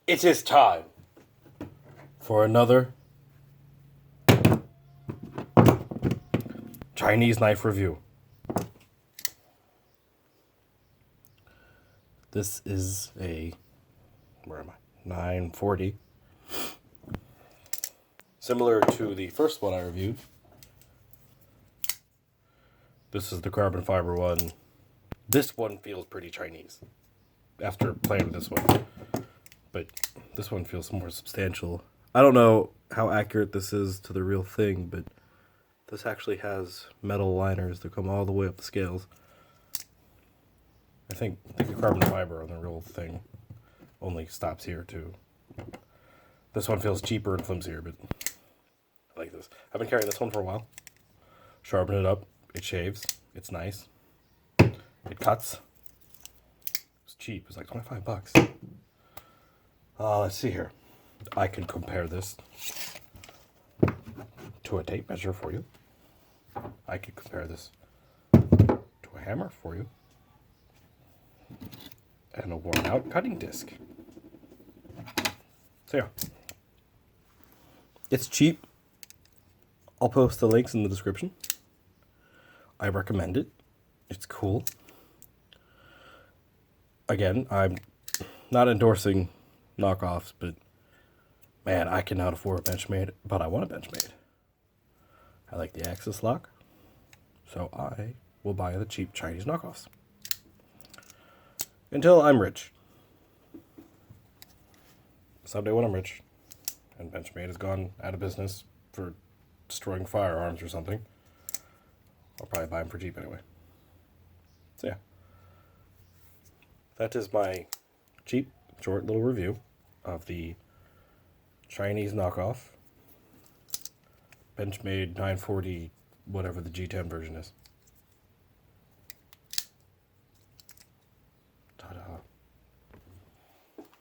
It is time for another Chinese knife review. This is a, where am I? 940. Similar to the first one I reviewed. This is the carbon fiber one. This one feels pretty Chinese after playing this one. But this one feels more substantial. I don't know how accurate this is to the real thing, but this actually has metal liners that come all the way up the scales. I think the carbon fiber on the real thing only stops here too. This one feels cheaper and flimsier, but I like this. I've been carrying this one for a while. Sharpen it up. It shaves. It's nice. It cuts. It's cheap. It's like $25. Let's see here. I can compare this to a tape measure for you. I could compare this to a hammer for you. And a worn out cutting disc. So yeah. It's cheap. I'll post the links in the description. I recommend it. It's cool. Again, I'm not endorsing knockoffs, but man, I cannot afford a benchmade, but I want a benchmade. I like the axis lock, so I will buy the cheap Chinese knockoffs. Until I'm rich. Someday when I'm rich, and benchmade has gone out of business for destroying firearms or something, I'll probably buy them for cheap anyway. So yeah. That is my cheap, short little review of the Chinese knockoff benchmade 940, whatever the G10 version is.